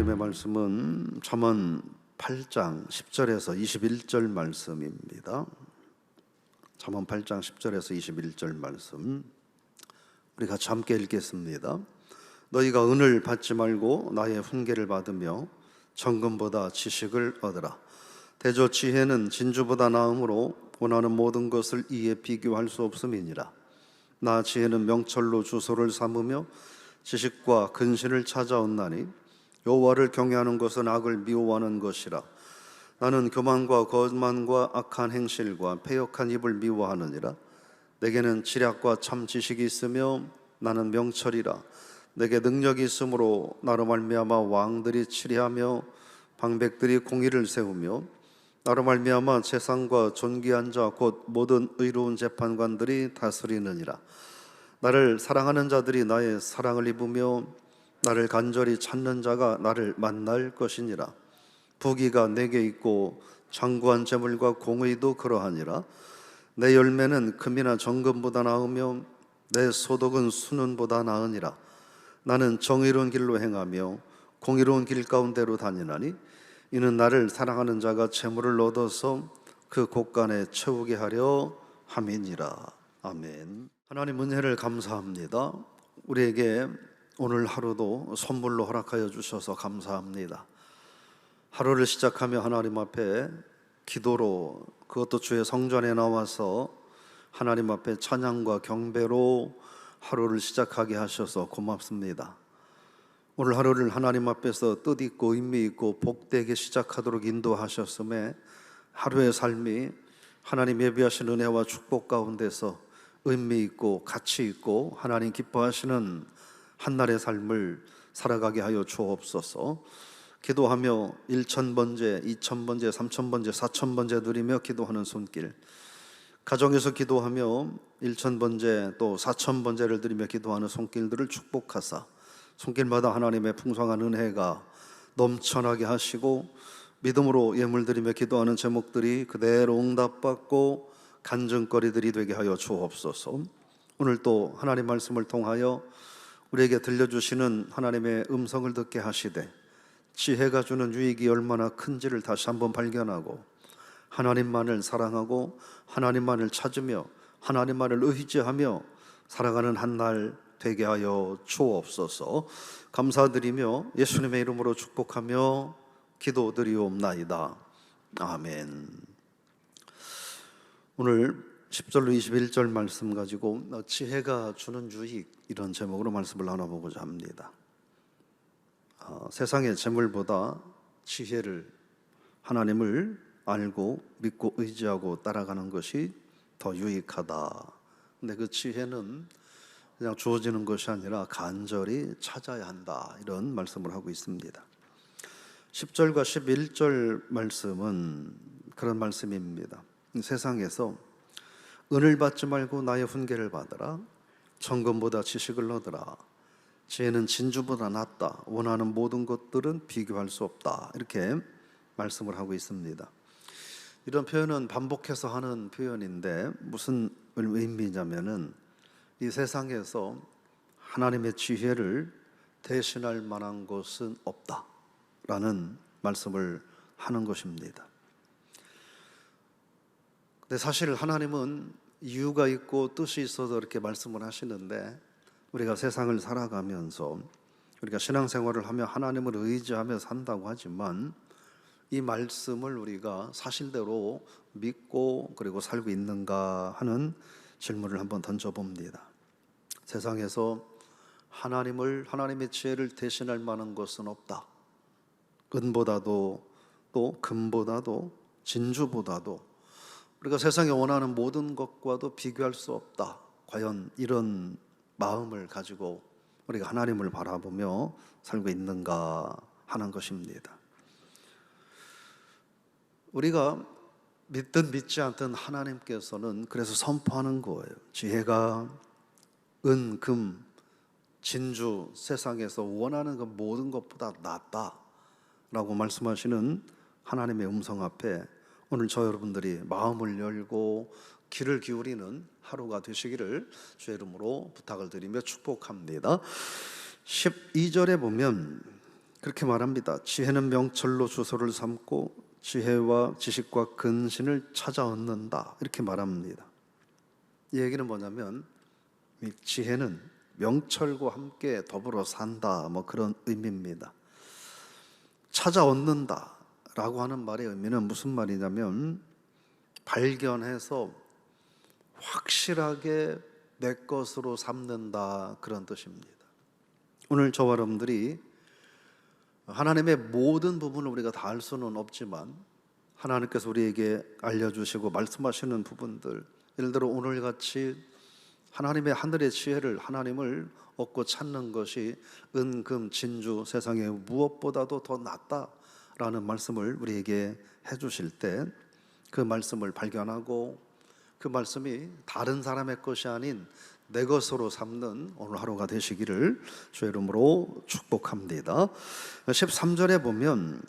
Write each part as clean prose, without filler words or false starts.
하나님의 말씀은 잠언 8장 10절에서 21절 말씀입니다. 잠언 8장 10절에서 21절 말씀 우리 같이 함께 읽겠습니다. 너희가 은을 받지 말고 나의 훈계를 받으며 정금보다 지식을 얻으라. 대저 지혜는 진주보다 나음으로 원하는 모든 것을 이에 비교할 수 없음이니라. 나 지혜는 명철로 주소를 삼으며 지식과 근신을 찾아온나니 여호와를 경외하는 것은 악을 미워하는 것이라. 나는 교만과 거만과 악한 행실과 패역한 입을 미워하느니라. 내게는 지략과 참 지식이 있으며 나는 명철이라. 내게 능력이 있으므로 나로 말미암아 왕들이 치리하며 방백들이 공의를 세우며 나로 말미암아 세상과 존귀한 자 곧 모든 의로운 재판관들이 다스리느니라. 나를 사랑하는 자들이 나의 사랑을 입으며 나를 간절히 찾는 자가 나를 만날 것이니라. 부귀가 내게 있고 장구한 재물과 공의도 그러하니라. 내 열매는 금이나 정금보다 나으며 내 소득은 순은보다 나으니라. 나는 정의로운 길로 행하며 공의로운 길 가운데로 다니나니 이는 나를 사랑하는 자가 재물을 얻어서 그 곳간에 채우게 하려 함이니라. 아멘. 하나님 은혜를 감사합니다. 우리에게 오늘 하루도 선물로 허락하여 주셔서 감사합니다. 하루를 시작하며 하나님 앞에 기도로, 그것도 주의 성전에 나와서 하나님 앞에 찬양과 경배로 하루를 시작하게 하셔서 고맙습니다. 오늘 하루를 하나님 앞에서 뜻있고 의미있고 복되게 시작하도록 인도하셨음에 하루의 삶이 하나님 예비하신 은혜와 축복 가운데서 의미있고 가치있고 하나님 기뻐하시는 한날의 삶을 살아가게 하여 주옵소서. 기도하며 1000번째, 2000번째, 3000번째, 4000번째 누리며 기도하는 손길, 가정에서 기도하며 1000번째 또 4000번째를 드리며 기도하는 손길들을 축복하사 손길마다 하나님의 풍성한 은혜가 넘쳐나게 하시고 믿음으로 예물 드리며 기도하는 제목들이 그대로 응답받고 간증거리들이 되게 하여 주옵소서. 오늘 또 하나님 말씀을 통하여 우리에게 들려주시는 하나님의 음성을 듣게 하시되 지혜가 주는 유익이 얼마나 큰지를 다시 한번 발견하고 하나님만을 사랑하고 하나님만을 찾으며 하나님만을 의지하며 살아가는 한날 되게 하여 주옵소서. 감사드리며 예수님의 이름으로 축복하며 기도드리옵나이다. 아멘. 오늘 10절로 21절 말씀 가지고 지혜가 주는 유익, 이런 제목으로 말씀을 나눠보고자 합니다. 세상의 재물보다 지혜를, 하나님을 알고 믿고 의지하고 따라가는 것이 더 유익하다. 근데 그 지혜는 그냥 주어지는 것이 아니라 간절히 찾아야 한다, 이런 말씀을 하고 있습니다. 10절과 11절 말씀은 그런 말씀입니다. 세상에서 은을 받지 말고 나의 훈계를 받으라. 정금보다 지식을 얻으라. 지혜는 진주보다 낫다. 원하는 모든 것들은 비교할 수 없다. 이렇게 말씀을 하고 있습니다. 이런 표현은 반복해서 하는 표현인데 무슨 의미냐면은 이 세상에서 하나님의 지혜를 대신할 만한 것은 없다라는 말씀을 하는 것입니다. 근데 사실 하나님은 이유가 있고 뜻이 있어서 이렇게 말씀을 하시는데, 우리가 세상을 살아가면서 우리가 신앙생활을 하며 하나님을 의지하며 산다고 하지만 이 말씀을 우리가 사실대로 믿고 그리고 살고 있는가 하는 질문을 한번 던져봅니다. 세상에서 하나님의 지혜를 대신할 만한 것은 없다. 은보다도 또 금보다도 진주보다도 우리가 세상에 원하는 모든 것과도 비교할 수 없다. 과연 이런 마음을 가지고 우리가 하나님을 바라보며 살고 있는가 하는 것입니다. 우리가 믿든 믿지 않든 하나님께서는 그래서 선포하는 거예요. 지혜가 은, 금, 진주, 세상에서 원하는 그 모든 것보다 낫다라고 말씀하시는 하나님의 음성 앞에 오늘 저 여러분들이 마음을 열고 귀를 기울이는 하루가 되시기를 주의 이름으로 부탁을 드리며 축복합니다. 12절에 보면 그렇게 말합니다. 지혜는 명철로 주소를 삼고 지혜와 지식과 근신을 찾아 얻는다, 이렇게 말합니다. 이 얘기는 뭐냐면 이 지혜는 명철과 함께 더불어 산다, 뭐 그런 의미입니다. 찾아 얻는다 라고 하는 말의 의미는 무슨 말이냐면 발견해서 확실하게 내 것으로 삼는다, 그런 뜻입니다. 오늘 저와 여러분들이 하나님의 모든 부분을 우리가 다 알 수는 없지만 하나님께서 우리에게 알려주시고 말씀하시는 부분들, 예를 들어 오늘같이 하나님의 하늘의 지혜를, 하나님을 얻고 찾는 것이 은금 진주 세상에 무엇보다도 더 낫다라는 말씀을 우리에게 해주실 때 그 말씀을 발견하고 그 말씀이 다른 사람의 것이 아닌 내 것으로 삼는 오늘 하루가 되시기를 주의 이름으로 축복합니다. 13절에 보면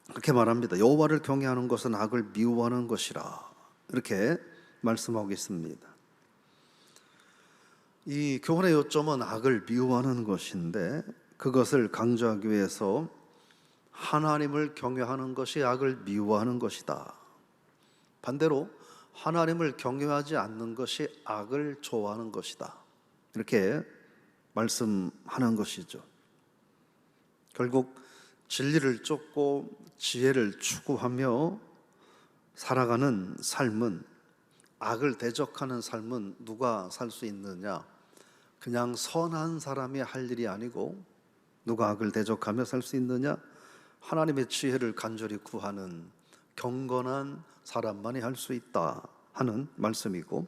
그렇게 말합니다. 여호와를 경외하는 것은 악을 미워하는 것이라, 이렇게 말씀하고 있습니다. 이 교훈의 요점은 악을 미워하는 것인데 그것을 강조하기 위해서 하나님을 경외하는 것이 악을 미워하는 것이다, 반대로 하나님을 경외하지 않는 것이 악을 좋아하는 것이다, 이렇게 말씀하는 것이죠. 결국 진리를 쫓고 지혜를 추구하며 살아가는 삶은, 악을 대적하는 삶은 누가 살 수 있느냐? 그냥 선한 사람이 할 일이 아니고 누가 악을 대적하며 살 수 있느냐? 하나님의 지혜를 간절히 구하는 경건한 사람만이 할 수 있다 하는 말씀이고,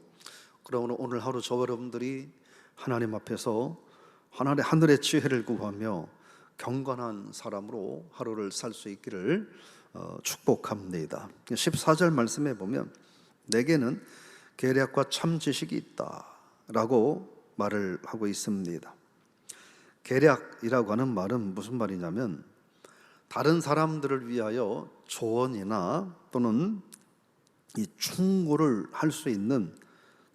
그러므로 오늘 하루 저와 여러분들이 하나님 앞에서 하늘의 지혜를 구하며 경건한 사람으로 하루를 살 수 있기를 축복합니다. 14절 말씀에 보면 내게는 계략과 참 지식이 있다 라고 말을 하고 있습니다. 계략이라고 하는 말은 무슨 말이냐면 다른 사람들을 위하여 조언이나 또는 이 충고를 할 수 있는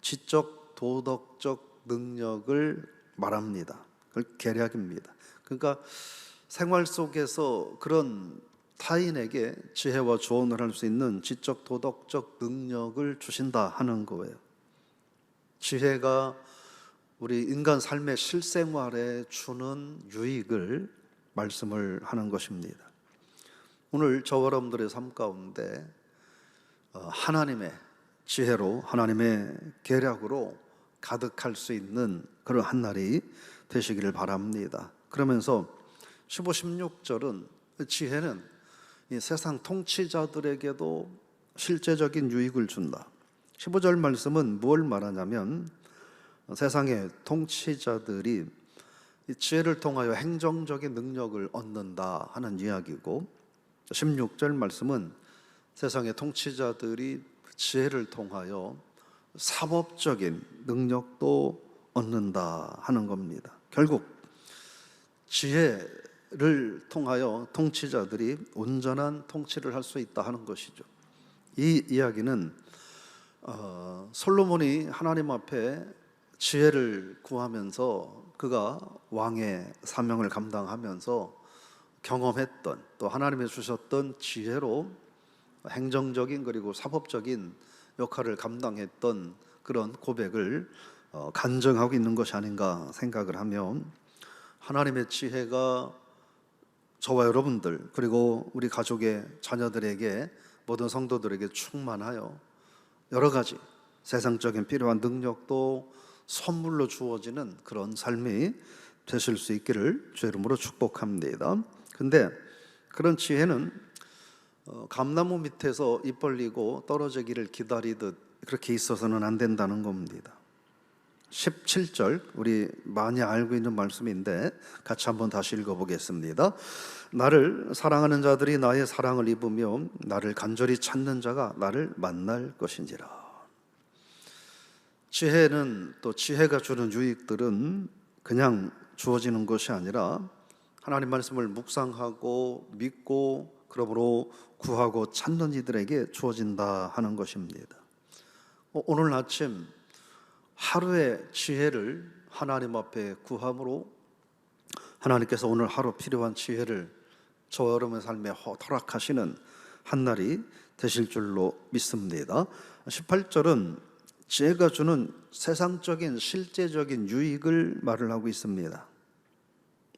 지적 도덕적 능력을 말합니다. 그걸 계략입니다. 그러니까 생활 속에서 그런 타인에게 지혜와 조언을 할 수 있는 지적 도덕적 능력을 주신다 하는 거예요. 지혜가 우리 인간 삶의 실생활에 주는 유익을 말씀을 하는 것입니다. 오늘 저와 여러분들의 삶 가운데 하나님의 지혜로, 하나님의 계략으로 가득할 수 있는 그런 한 날이 되시기를 바랍니다. 그러면서 15, 16절은 지혜는 이 세상 통치자들에게도 실제적인 유익을 준다. 15절 말씀은 뭘 말하냐면 세상의 통치자들이 이 지혜를 통하여 행정적인 능력을 얻는다 하는 이야기고, 16절 말씀은 세상의 통치자들이 지혜를 통하여 사법적인 능력도 얻는다 하는 겁니다. 결국 지혜를 통하여 통치자들이 온전한 통치를 할 수 있다 하는 것이죠. 이 이야기는 솔로몬이 하나님 앞에 지혜를 구하면서 그가 왕의 사명을 감당하면서 경험했던, 또 하나님이 주셨던 지혜로 행정적인 그리고 사법적인 역할을 감당했던 그런 고백을 간증하고 있는 것이 아닌가 생각을 하면, 하나님의 지혜가 저와 여러분들 그리고 우리 가족의 자녀들에게, 모든 성도들에게 충만하여 여러 가지 세상적인 필요한 능력도 선물로 주어지는 그런 삶이 되실 수 있기를 주의 이름으로 축복합니다. 근데 그런 지혜는 감나무 밑에서 입 벌리고 떨어지기를 기다리듯 그렇게 있어서는 안 된다는 겁니다. 17절, 우리 많이 알고 있는 말씀인데 같이 한번 다시 읽어보겠습니다. 나를 사랑하는 자들이 나의 사랑을 입으며 나를 간절히 찾는 자가 나를 만날 것인지라. 지혜는, 또 지혜가 주는 유익들은 그냥 주어지는 것이 아니라 하나님 말씀을 묵상하고 믿고 그러므로 구하고 찾는 이들에게 주어진다 하는 것입니다. 오늘 아침 하루의 지혜를 하나님 앞에 구함으로 하나님께서 오늘 하루 필요한 지혜를 저와 여러분의 삶에 허락하시는 한 날이 되실 줄로 믿습니다. 18절은 지혜가 주는 세상적인 실제적인 유익을 말을 하고 있습니다.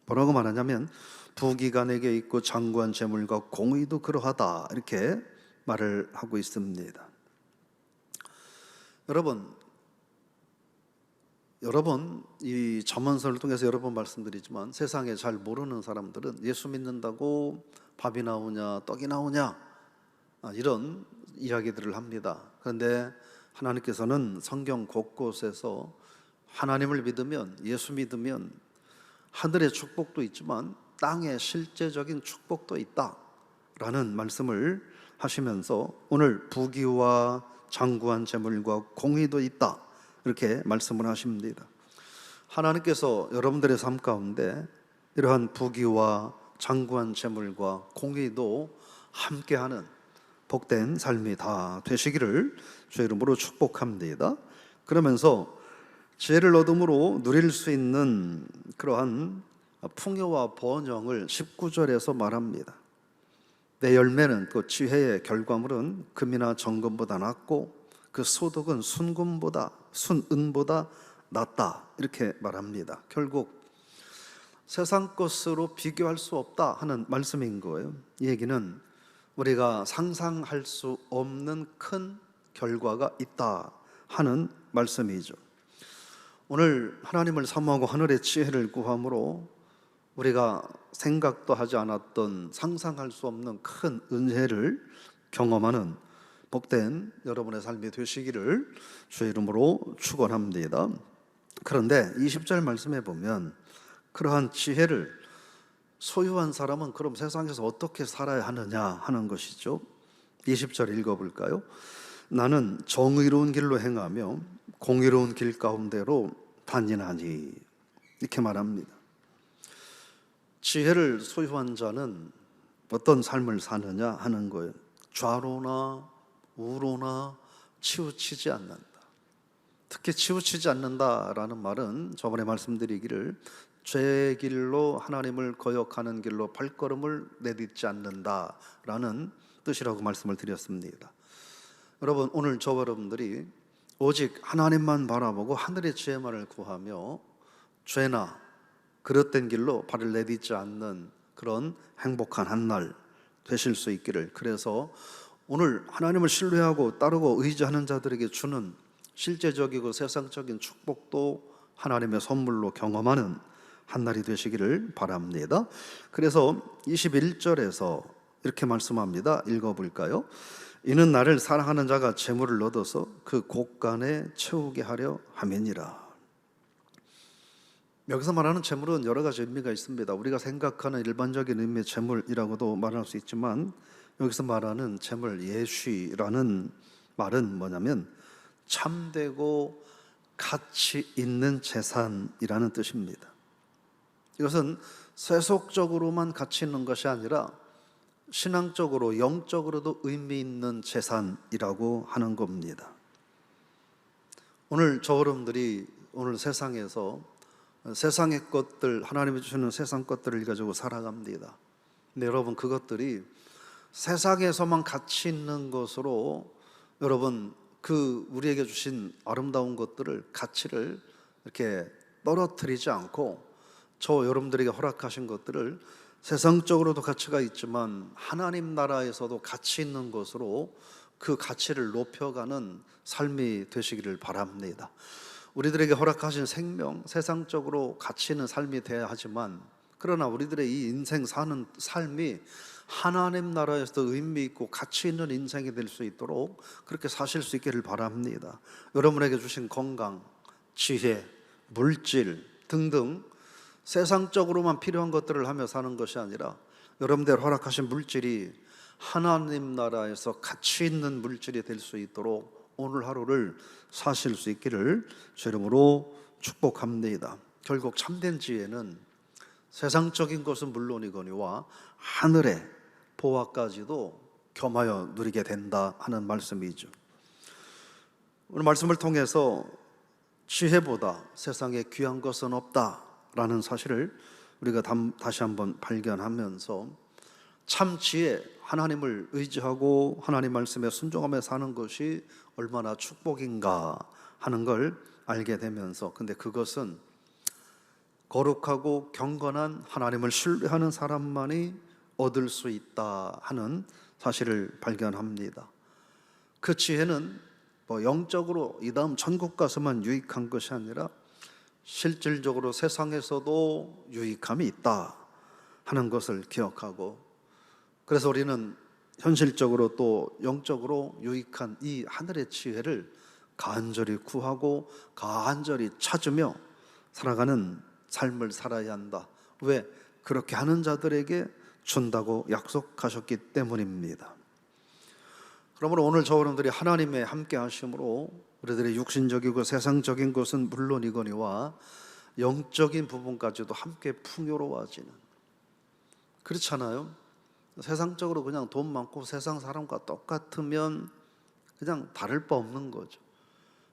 뭐라고 말하냐면 부귀간에게 있고 장구한 재물과 공의도 그러하다, 이렇게 말을 하고 있습니다. 여러분 이 잠언서를 통해서 여러 번 말씀드리지만 세상에 잘 모르는 사람들은 예수 믿는다고 밥이 나오냐 떡이 나오냐 이런 이야기들을 합니다. 그런데 하나님께서는 성경 곳곳에서 하나님을 믿으면, 예수 믿으면 하늘의 축복도 있지만 땅의 실제적인 축복도 있다라는 말씀을 하시면서 오늘 부귀와 장구한 재물과 공의도 있다, 이렇게 말씀을 하십니다. 하나님께서 여러분들의 삶 가운데 이러한 부귀와 장구한 재물과 공의도 함께하는 복된 삶이 다 되시기를 주의 이름으로 축복합니다. 그러면서 지혜를 얻음으로 누릴 수 있는 그러한 풍요와 번영을 19절에서 말합니다. 내 열매는 그 지혜의 결과물은 금이나 정금보다 낫고 그 소득은 순금보다 순은보다 낫다, 이렇게 말합니다. 결국 세상 것으로 비교할 수 없다 하는 말씀인 거예요. 이 얘기는 우리가 상상할 수 없는 큰 결과가 있다 하는 말씀이죠. 오늘 하나님을 사모하고 하늘의 지혜를 구함으로 우리가 생각도 하지 않았던 상상할 수 없는 큰 은혜를 경험하는 복된 여러분의 삶이 되시기를 주의 이름으로 축원합니다. 그런데 20절 말씀에 보면 그러한 지혜를 소유한 사람은 그럼 세상에서 어떻게 살아야 하느냐 하는 것이죠. 20절 읽어볼까요? 나는 정의로운 길로 행하며 공의로운 길 가운데로 다니나니, 이렇게 말합니다. 지혜를 소유한 자는 어떤 삶을 사느냐 하는 거예요. 좌로나 우로나 치우치지 않는다. 특히 치우치지 않는다라는 말은 저번에 말씀드리기를 죄의 길로 하나님을 거역하는 길로 발걸음을 내딛지 않는다라는 뜻이라고 말씀을 드렸습니다. 여러분, 오늘 저와 여러분들이 오직 하나님만 바라보고 하늘의 지혜만을 구하며 죄나 그릇된 길로 발을 내딛지 않는 그런 행복한 한 날 되실 수 있기를, 그래서 오늘 하나님을 신뢰하고 따르고 의지하는 자들에게 주는 실제적이고 세상적인 축복도 하나님의 선물로 경험하는 한 날이 되시기를 바랍니다. 그래서 21절에서 이렇게 말씀합니다. 읽어볼까요? 이는 나를 사랑하는 자가 재물을 얻어서 그 곳간에 채우게 하려 함이니라. 여기서 말하는 재물은 여러 가지 의미가 있습니다. 우리가 생각하는 일반적인 의미의 재물이라고도 말할 수 있지만 여기서 말하는 재물, 예쉬라는 말은 뭐냐면 참되고 가치 있는 재산이라는 뜻입니다. 이것은 세속적으로만 가치 있는 것이 아니라 신앙적으로, 영적으로도 의미 있는 재산이라고 하는 겁니다. 오늘 저 여러분들이 오늘 세상에서 세상의 것들, 하나님이 주시는 세상 것들을 가지고 살아갑니다. 근데 여러분, 그것들이 세상에서만 가치 있는 것으로 여러분 그 우리에게 주신 아름다운 것들을, 가치를 이렇게 떨어뜨리지 않고 저 여러분들에게 허락하신 것들을 세상적으로도 가치가 있지만 하나님 나라에서도 가치 있는 것으로 그 가치를 높여가는 삶이 되시기를 바랍니다. 우리들에게 허락하신 생명, 세상적으로 가치 있는 삶이 돼야 하지만 그러나 우리들의 이 인생 사는 삶이 하나님 나라에서도 의미 있고 가치 있는 인생이 될 수 있도록 그렇게 사실 수 있기를 바랍니다. 여러분에게 주신 건강, 지혜, 물질 등등 세상적으로만 필요한 것들을 하며 사는 것이 아니라 여러분들 허락하신 물질이 하나님 나라에서 가치 있는 물질이 될 수 있도록 오늘 하루를 사실 수 있기를 주 이름으로 축복합니다. 결국 참된 지혜는 세상적인 것은 물론이거니와 하늘의 보화까지도 겸하여 누리게 된다 하는 말씀이죠. 오늘 말씀을 통해서 지혜보다 세상에 귀한 것은 없다라는 사실을 우리가 다시 한번 발견하면서 참 지혜, 하나님을 의지하고 하나님 말씀에 순종하며 사는 것이 얼마나 축복인가 하는 걸 알게 되면서, 근데 그것은 거룩하고 경건한 하나님을 신뢰하는 사람만이 얻을 수 있다 하는 사실을 발견합니다. 그 지혜는 영적으로 이 다음 천국 가서만 유익한 것이 아니라 실질적으로 세상에서도 유익함이 있다 하는 것을 기억하고, 그래서 우리는 현실적으로 또 영적으로 유익한 이 하늘의 지혜를 간절히 구하고 간절히 찾으며 살아가는 삶을 살아야 한다. 왜? 그렇게 하는 자들에게 준다고 약속하셨기 때문입니다. 그러므로 오늘 저와 여러분들이 하나님의 함께 하심으로 우리들의 육신적이고 세상적인 것은 물론이거니와 영적인 부분까지도 함께 풍요로워지는, 그렇잖아요. 세상적으로 그냥 돈 많고 세상 사람과 똑같으면 그냥 다를 바 없는 거죠.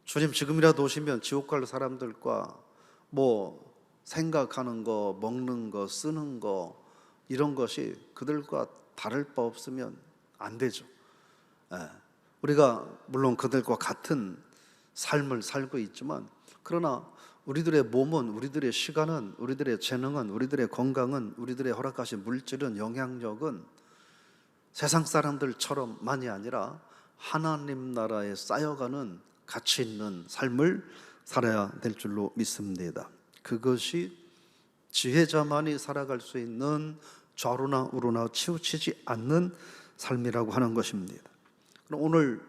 주님 지금이라도 오시면 지옥 갈 사람들과 생각하는 거, 먹는 거, 쓰는 거, 이런 것이 그들과 다를 바 없으면 안 되죠. 우리가 물론 그들과 같은 삶을 살고 있지만, 그러나 우리들의 몸은, 우리들의 시간은, 우리들의 재능은, 우리들의 건강은, 우리들의 허락하신 물질은, 영향력은 세상 사람들처럼만이 아니라 하나님 나라에 쌓여가는 가치 있는 삶을 살아야 될 줄로 믿습니다. 그것이 지혜자만이 살아갈 수 있는 좌로나 우로나 치우치지 않는 삶이라고 하는 것입니다. 그럼 오늘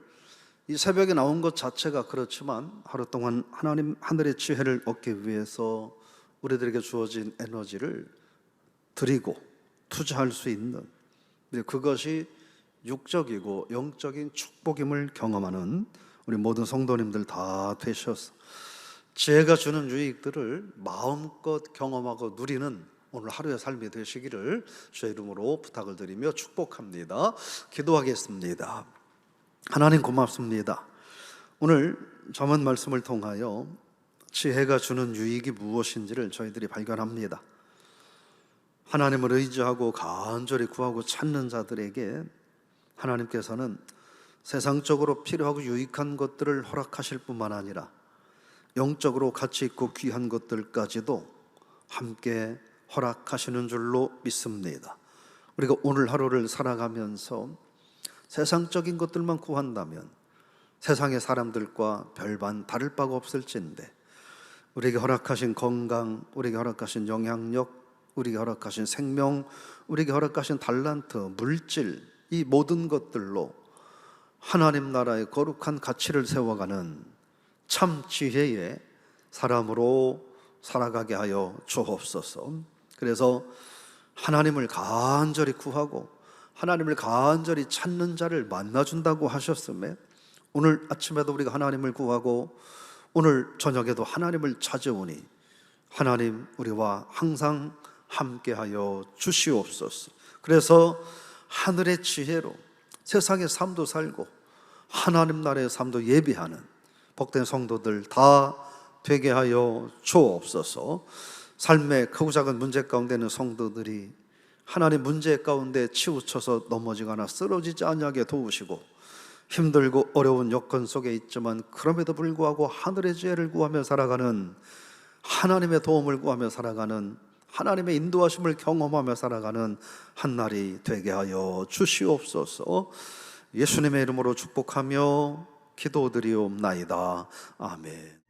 이 새벽에 나온 것 자체가 그렇지만, 하루 동안 하나님 하늘의 지혜를 얻기 위해서 우리들에게 주어진 에너지를 드리고 투자할 수 있는, 그것이 육적이고 영적인 축복임을 경험하는 우리 모든 성도님들 다 되셔서 지혜가 주는 유익들을 마음껏 경험하고 누리는 오늘 하루의 삶이 되시기를 주의 이름으로 부탁을 드리며 축복합니다. 기도하겠습니다. 하나님 고맙습니다. 오늘 잠언 말씀을 통하여 지혜가 주는 유익이 무엇인지를 저희들이 발견합니다. 하나님을 의지하고 간절히 구하고 찾는 자들에게 하나님께서는 세상적으로 필요하고 유익한 것들을 허락하실 뿐만 아니라 영적으로 가치 있고 귀한 것들까지도 함께 허락하시는 줄로 믿습니다. 우리가 오늘 하루를 살아가면서 세상적인 것들만 구한다면 세상의 사람들과 별반 다를 바가 없을진데, 우리에게 허락하신 건강, 우리에게 허락하신 영향력, 우리에게 허락하신 생명, 우리에게 허락하신 달란트, 물질, 이 모든 것들로 하나님 나라의 거룩한 가치를 세워가는 참 지혜의 사람으로 살아가게 하여 주옵소서. 그래서 하나님을 간절히 구하고 하나님을 간절히 찾는 자를 만나준다고 하셨음에, 오늘 아침에도 우리가 하나님을 구하고 오늘 저녁에도 하나님을 찾아오니 하나님 우리와 항상 함께하여 주시옵소서. 그래서 하늘의 지혜로 세상의 삶도 살고 하나님 나라의 삶도 예비하는 복된 성도들 다 되게 하여 주옵소서. 삶의 크고 작은 문제 가운데 있는 성도들이 하나님 문제 가운데 치우쳐서 넘어지거나 쓰러지지 않게 도우시고, 힘들고 어려운 여건 속에 있지만 그럼에도 불구하고 하늘의 지혜를 구하며 살아가는, 하나님의 도움을 구하며 살아가는, 하나님의 인도하심을 경험하며 살아가는 한 날이 되게 하여 주시옵소서. 예수님의 이름으로 축복하며 기도드리옵나이다. 아멘.